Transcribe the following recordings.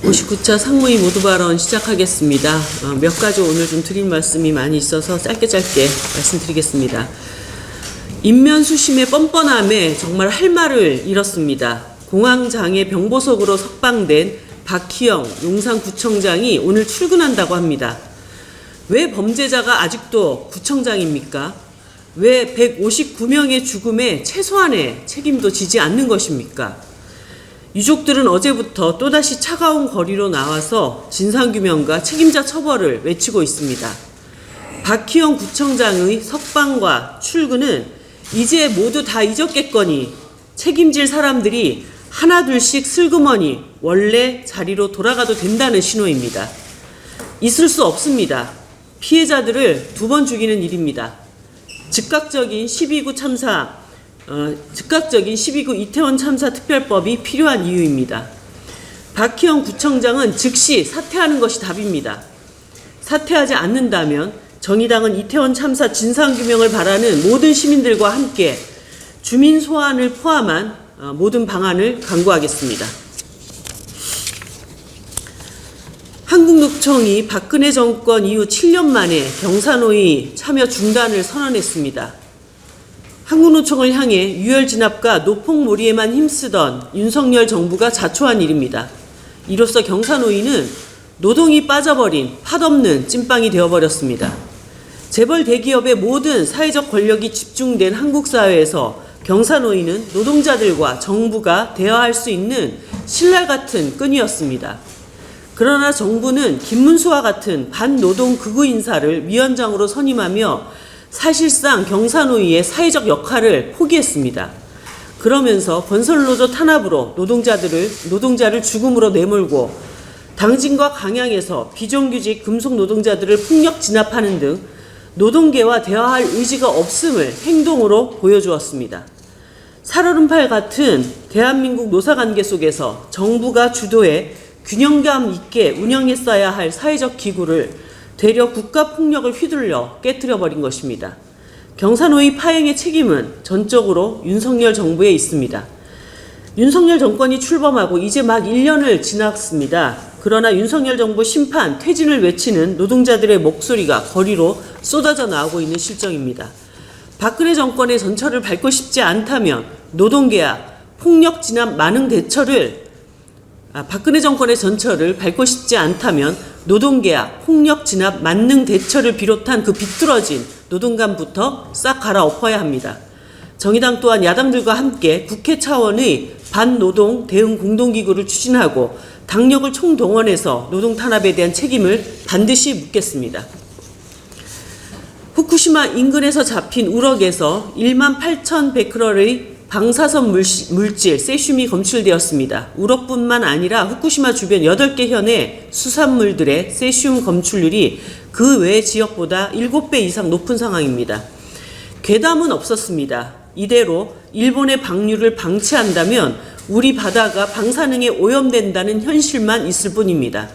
59차 상무위 모두 발언 시작하겠습니다. 몇 가지 오늘 좀 드릴 말씀이 많이 있어서 짧게 말씀드리겠습니다. 인면수심의 뻔뻔함에 정말 할 말을 잃었습니다. 공황장애 병보석으로 석방된 박희영 용산구청장이 오늘 출근한다고 합니다. 왜 범죄자가 아직도 구청장입니까? 왜 159명의 죽음에 최소한의 책임도 지지 않는 것입니까? 유족들은 어제부터 또다시 차가운 거리로 나와서 진상규명과 책임자 처벌을 외치고 있습니다. 박희영 구청장의 석방과 출근은 이제 모두 다 잊었겠거니 책임질 사람들이 하나둘씩 슬그머니 원래 자리로 돌아가도 된다는 신호입니다. 있을 수 없습니다. 피해자들을 두 번 죽이는 일입니다. 즉각적인 12구 이태원 참사 특별법이 필요한 이유입니다. 박희영 구청장은 즉시 사퇴하는 것이 답입니다. 사퇴하지 않는다면 정의당은 이태원 참사 진상규명을 바라는 모든 시민들과 함께 주민 소환을 포함한 모든 방안을 강구하겠습니다. 한국노총이 박근혜 정권 이후 7년 만에 경사노위 참여 중단을 선언했습니다. 한국노총을 향해 유혈진압과 노폭몰이에만 힘쓰던 윤석열 정부가 자초한 일입니다. 이로써 경사노위는 노동이 빠져버린 팥없는 찐빵이 되어버렸습니다. 재벌 대기업의 모든 사회적 권력이 집중된 한국 사회에서 경사노위는 노동자들과 정부가 대화할 수 있는 신랄 같은 끈이었습니다. 그러나 정부는 김문수와 같은 반노동 극우 인사를 위원장으로 선임하며 사실상 경사노위의 사회적 역할을 포기했습니다. 그러면서 건설노조 탄압으로 노동자를 죽음으로 내몰고 당진과 강양에서 비정규직 금속 노동자들을 폭력 진압하는 등 노동계와 대화할 의지가 없음을 행동으로 보여주었습니다. 살얼음팔 같은 대한민국 노사관계 속에서 정부가 주도해 균형감 있게 운영했어야 할 사회적 기구를 되려 국가폭력을 휘둘러 깨뜨려버린 것입니다. 경사노위 파행의 책임은 전적으로 윤석열 정부에 있습니다. 윤석열 정권이 출범하고 이제 막 1년을 지났습니다. 그러나 윤석열 정부 심판, 퇴진을 외치는 노동자들의 목소리가 거리로 쏟아져 나오고 있는 실정입니다. 박근혜 정권의 전철을 밟고 싶지 않다면 노동계약, 폭력 진압 만능 대처를 박근혜 정권의 전철을 밟고 싶지 않다면 노동계약, 폭력 진압 만능 대처를 비롯한 그 비뚤어진 노동감부터 싹 갈아엎어야 합니다. 정의당 또한 야당들과 함께 국회 차원의 반노동 대응 공동기구를 추진하고 당력을 총동원해서 노동 탄압에 대한 책임을 반드시 묻겠습니다. 후쿠시마 인근에서 잡힌 우럭에서 18,100베크럴의 방사선 물질 세슘이 검출되었습니다. 우럭뿐만 아니라 후쿠시마 주변 8개 현의 수산물들의 세슘 검출률이 그 외 지역보다 7배 이상 높은 상황입니다. 괴담은 없었습니다. 이대로 일본의 방류를 방치한다면 우리 바다가 방사능에 오염된다는 현실만 있을 뿐입니다.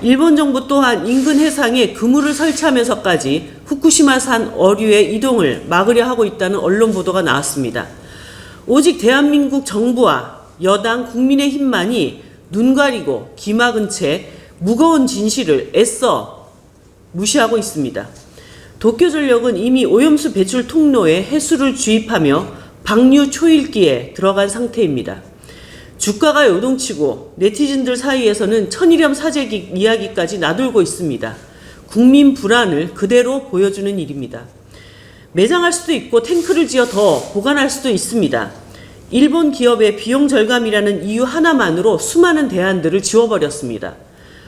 일본 정부 또한 인근 해상에 그물을 설치하면서까지 후쿠시마산 어류의 이동을 막으려 하고 있다는 언론 보도가 나왔습니다. 오직 대한민국 정부와 여당 국민의힘만이 눈 가리고 귀 막은 채 무거운 진실을 애써 무시하고 있습니다. 도쿄전력은 이미 오염수 배출 통로에 해수를 주입하며 방류 초일기에 들어간 상태입니다. 주가가 요동치고 네티즌들 사이에서는 천일염 사재 이야기까지 나돌고 있습니다. 국민 불안을 그대로 보여주는 일입니다. 매장할 수도 있고 탱크를 지어 더 보관할 수도 있습니다. 일본 기업의 비용 절감이라는 이유 하나만으로 수많은 대안들을 지워버렸습니다.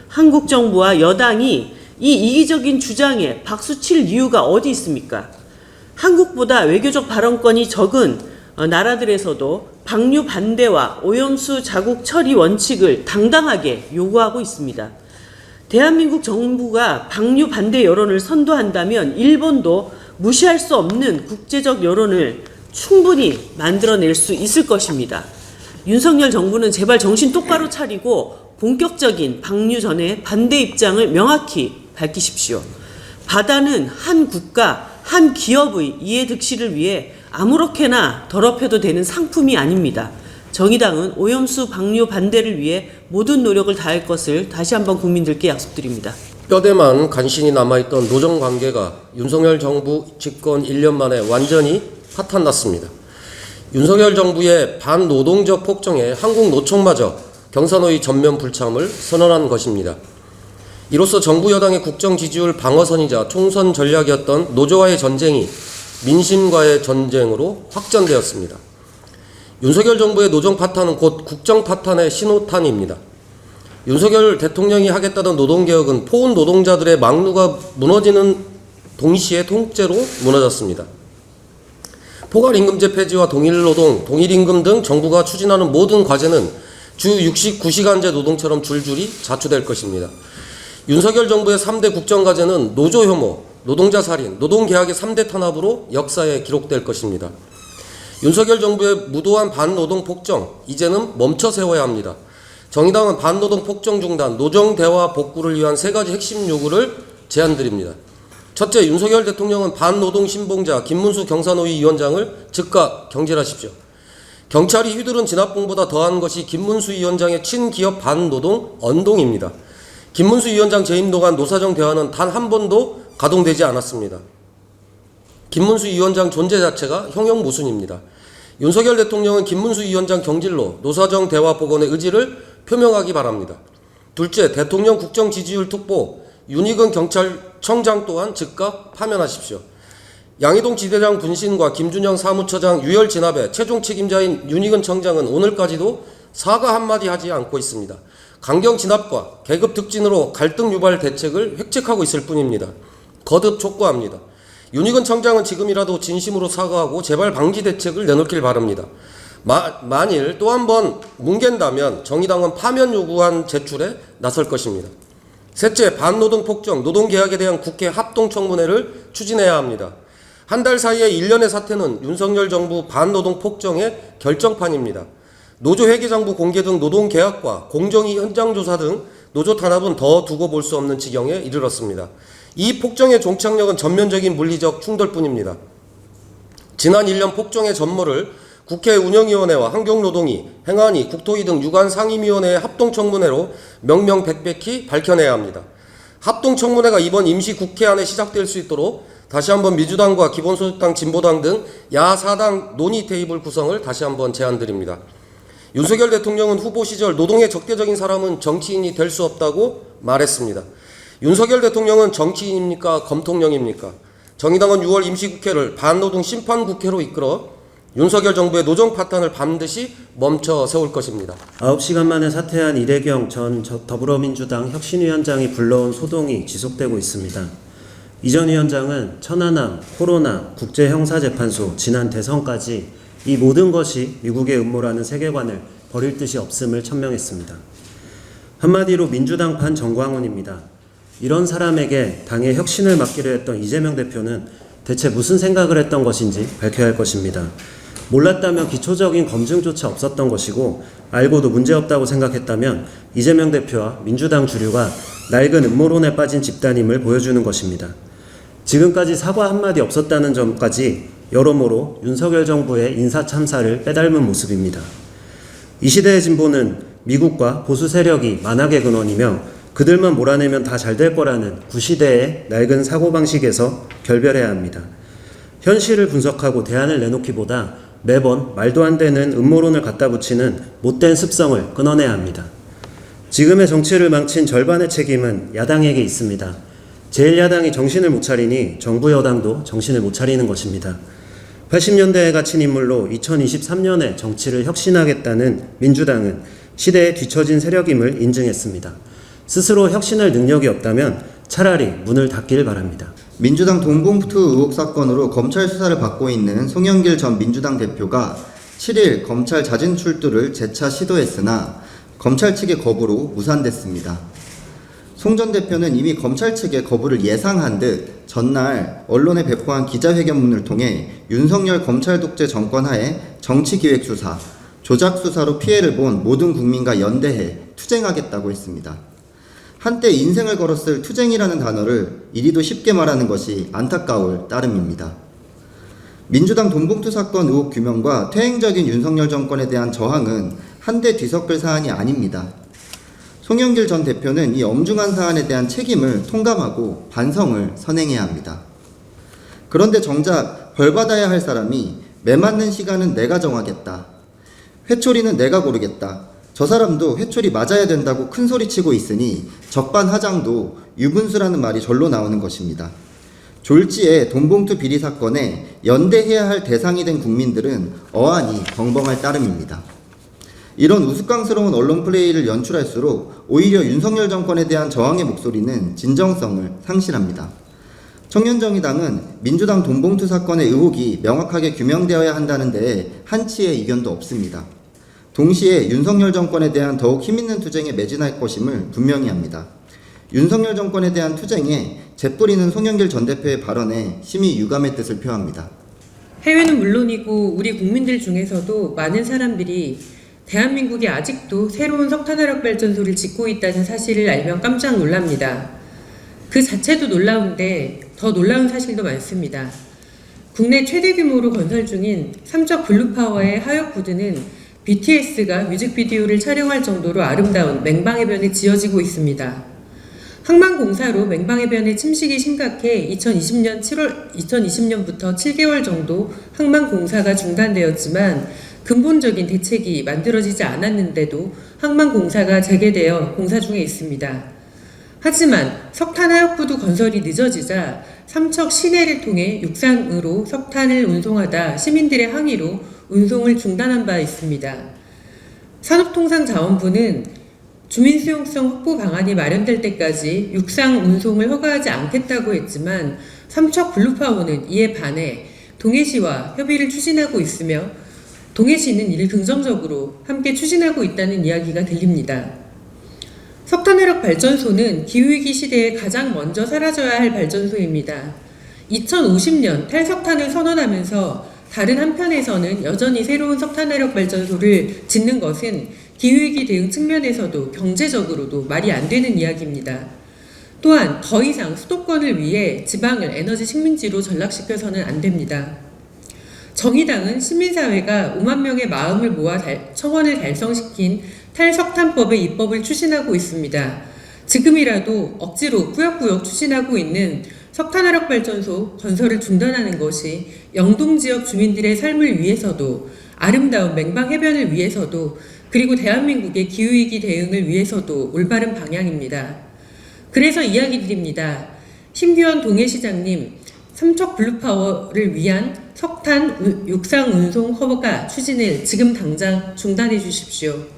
한국 정부와 여당이 이 이기적인 주장에 박수칠 이유가 어디 있습니까? 한국보다 외교적 발언권이 적은 나라들에서도 방류 반대와 오염수 자국 처리 원칙을 당당하게 요구하고 있습니다. 대한민국 정부가 방류 반대 여론을 선도한다면 일본도 무시할 수 없는 국제적 여론을 충분히 만들어낼 수 있을 것입니다. 윤석열 정부는 제발 정신 똑바로 차리고 본격적인 방류 전에 반대 입장을 명확히 밝히십시오. 바다는 한 국가, 한 기업의 이해득실을 위해 아무렇게나 더럽혀도 되는 상품이 아닙니다. 정의당은 오염수 방류 반대를 위해 모든 노력을 다할 것을 다시 한번 국민들께 약속드립니다. 뼈대만 간신히 남아있던 노정관계가 윤석열 정부 집권 1년 만에 완전히 파탄났습니다. 윤석열 정부의 반노동적 폭정에 한국노총마저 경사노위 전면 불참을 선언한 것입니다. 이로써 정부 여당의 국정 지지율 방어선이자 총선 전략이었던 노조와의 전쟁이 민심과의 전쟁으로 확전되었습니다. 윤석열 정부의 노정 파탄은 곧 국정 파탄의 신호탄입니다. 윤석열 대통령이 하겠다던 노동개혁은 포온 노동자들의 막루가 무너지는 동시에 통째로 무너졌습니다. 포괄임금제 폐지와 동일노동, 동일임금 등 정부가 추진하는 모든 과제는 주 69시간제 노동처럼 줄줄이 자초될 것입니다. 윤석열 정부의 3대 국정과제는 노조 혐오, 노동자 살인, 노동개혁의 3대 탄압으로 역사에 기록될 것입니다. 윤석열 정부의 무도한 반노동 폭정, 이제는 멈춰 세워야 합니다. 정의당은 반노동 폭정 중단, 노정 대화 복구를 위한 3가지 핵심 요구를 제안드립니다. 첫째, 윤석열 대통령은 반노동 신봉자 김문수 경사노위 위원장을 즉각 경질하십시오. 경찰이 휘두른 진압봉보다 더한 것이 김문수 위원장의 친기업 반노동 언동입니다. 김문수 위원장 재임 동안 노사정 대화는 단 한 번도 가동되지 않았습니다. 김문수 위원장 존재 자체가 형용모순입니다. 윤석열 대통령은 김문수 위원장 경질로 노사정 대화 복원의 의지를 표명하기 바랍니다. 둘째, 대통령 국정 지지율 특보 윤희근 경찰청장 또한 즉각 파면하십시오. 양이동 지대장 분신과 김준영 사무처장 유혈 진압의 최종 책임자인 윤희근 청장은 오늘까지도 사과 한마디 하지 않고 있습니다. 강경 진압과 계급 특진으로 갈등 유발 대책을 획책하고 있을 뿐입니다. 거듭 촉구합니다. 윤희근 청장은 지금이라도 진심으로 사과하고 재발 방지 대책을 내놓길 바랍니다. 만일 또 한 번 뭉갠다면 정의당은 파면 요구안 제출에 나설 것입니다. 셋째, 반노동 폭정, 노동개혁에 대한 국회 합동청문회를 추진해야 합니다. 한 달 사이에 1년의 사태는 윤석열 정부 반노동 폭정의 결정판입니다. 노조 회계장부 공개 등 노동계약과 공정위 현장조사 등 노조 탄압은 더 두고 볼 수 없는 지경에 이르렀습니다. 이 폭정의 종착역은 전면적인 물리적 충돌뿐입니다. 지난 1년 폭정의 전모를 국회 운영위원회와 환경노동위, 행안위, 국토위 등 유관 상임위원회의 합동청문회로 명명백백히 밝혀내야 합니다. 합동청문회가 이번 임시국회 안에 시작될 수 있도록 다시 한번 민주당과 기본소득당, 진보당 등 야4당 논의 테이블 구성을 다시 한번 제안드립니다. 윤석열 대통령은 후보 시절 노동에 적대적인 사람은 정치인이 될 수 없다고 말했습니다. 윤석열 대통령은 정치인입니까? 검통령입니까? 정의당은 6월 임시국회를 반노동 심판국회로 이끌어 윤석열 정부의 노정 파탄을 반드시 멈춰 세울 것입니다. 9시간 만에 사퇴한 이대경 전 더불어민주당 혁신위원장이 불러온 소동이 지속되고 있습니다. 이 전 위원장은 천안함, 코로나, 국제형사재판소, 지난 대선까지 이 모든 것이 미국의 음모라는 세계관을 버릴 뜻이 없음을 천명했습니다. 한마디로 민주당판 정광훈입니다. 이런 사람에게 당의 혁신을 맡기로 했던 이재명 대표는 대체 무슨 생각을 했던 것인지 밝혀야 할 것입니다. 몰랐다면 기초적인 검증조차 없었던 것이고 알고도 문제없다고 생각했다면 이재명 대표와 민주당 주류가 낡은 음모론에 빠진 집단임을 보여주는 것입니다. 지금까지 사과 한마디 없었다는 점까지 여러모로 윤석열 정부의 인사참사를 빼닮은 모습입니다. 이 시대의 진보는 미국과 보수 세력이 만악의 근원이며 그들만 몰아내면 다 잘 될 거라는 구시대의 낡은 사고방식에서 결별해야 합니다. 현실을 분석하고 대안을 내놓기보다 매번 말도 안 되는 음모론을 갖다 붙이는 못된 습성을 끊어내야 합니다. 지금의 정치를 망친 절반의 책임은 야당에게 있습니다. 제1야당이 정신을 못 차리니 정부 여당도 정신을 못 차리는 것입니다. 80년대에 갇힌 인물로 2023년에 정치를 혁신하겠다는 민주당은 시대에 뒤처진 세력임을 인증했습니다. 스스로 혁신할 능력이 없다면 차라리 문을 닫길 바랍니다. 민주당 돈봉투 의혹 사건으로 검찰 수사를 받고 있는 송영길 전 민주당 대표가 7일 검찰 자진 출두를 재차 시도했으나 검찰 측의 거부로 무산됐습니다. 송 전 대표는 이미 검찰 측의 거부를 예상한 듯 전날 언론에 배포한 기자회견문을 통해 윤석열 검찰 독재 정권 하에 정치기획수사, 조작수사로 피해를 본 모든 국민과 연대해 투쟁하겠다고 했습니다. 한때 인생을 걸었을 투쟁이라는 단어를 이리도 쉽게 말하는 것이 안타까울 따름입니다. 민주당 돈봉투 사건 의혹 규명과 퇴행적인 윤석열 정권에 대한 저항은 한데 뒤섞을 사안이 아닙니다. 송영길 전 대표는 이 엄중한 사안에 대한 책임을 통감하고 반성을 선행해야 합니다. 그런데 정작 벌받아야 할 사람이 매맞는 시간은 내가 정하겠다. 회초리는 내가 고르겠다. 저 사람도 회초리 맞아야 된다고 큰소리치고 있으니 적반하장도 유분수라는 말이 절로 나오는 것입니다. 졸지의 돈봉투 비리 사건에 연대해야 할 대상이 된 국민들은 어안이 벙벙할 따름입니다. 이런 우스꽝스러운 언론 플레이를 연출할수록 오히려 윤석열 정권에 대한 저항의 목소리는 진정성을 상실합니다. 청년정의당은 민주당 돈봉투 사건의 의혹이 명확하게 규명되어야 한다는 데에 한치의 이견도 없습니다. 동시에 윤석열 정권에 대한 더욱 힘있는 투쟁에 매진할 것임을 분명히 합니다. 윤석열 정권에 대한 투쟁에 재뿌리는 송영길 전 대표의 발언에 심히 유감의 뜻을 표합니다. 해외는 물론이고 우리 국민들 중에서도 많은 사람들이 대한민국이 아직도 새로운 석탄화력 발전소를 짓고 있다는 사실을 알면 깜짝 놀랍니다. 그 자체도 놀라운데 더 놀라운 사실도 많습니다. 국내 최대 규모로 건설 중인 삼척 블루파워의 하역부두는 BTS가 뮤직비디오를 촬영할 정도로 아름다운 맹방해변에 지어지고 있습니다. 항만공사로 맹방해변의 침식이 심각해 2020년부터 7개월 정도 항만공사가 중단되었지만 근본적인 대책이 만들어지지 않았는데도 항만공사가 재개되어 공사 중에 있습니다. 하지만 석탄화역부두 건설이 늦어지자 삼척 시내를 통해 육상으로 석탄을 운송하다 시민들의 항의로 운송을 중단한 바 있습니다. 산업통상자원부는 주민수용성 확보 방안이 마련될 때까지 육상 운송을 허가하지 않겠다고 했지만 삼척 블루파워는 이에 반해 동해시와 협의를 추진하고 있으며 동해시는 이를 긍정적으로 함께 추진하고 있다는 이야기가 들립니다. 석탄화력 발전소는 기후위기 시대에 가장 먼저 사라져야 할 발전소입니다. 2050년 탈석탄을 선언하면서 다른 한편에서는 여전히 새로운 석탄화력 발전소를 짓는 것은 기후위기 대응 측면에서도 경제적으로도 말이 안 되는 이야기입니다. 또한 더 이상 수도권을 위해 지방을 에너지 식민지로 전락시켜서는 안 됩니다. 정의당은 시민사회가 5만 명의 마음을 모아 청원을 달성시킨 탈석탄법의 입법을 추진하고 있습니다. 지금이라도 억지로 꾸역꾸역 추진하고 있는 석탄화력 발전소 건설을 중단하는 것이 영동지역 주민들의 삶을 위해서도 아름다운 맹방해변을 위해서도 그리고 대한민국의 기후위기 대응을 위해서도 올바른 방향입니다. 그래서 이야기 드립니다. 심규현 동해시장님, 삼척 블루파워를 위한 석탄 육상 운송 허가 추진을 지금 당장 중단해 주십시오.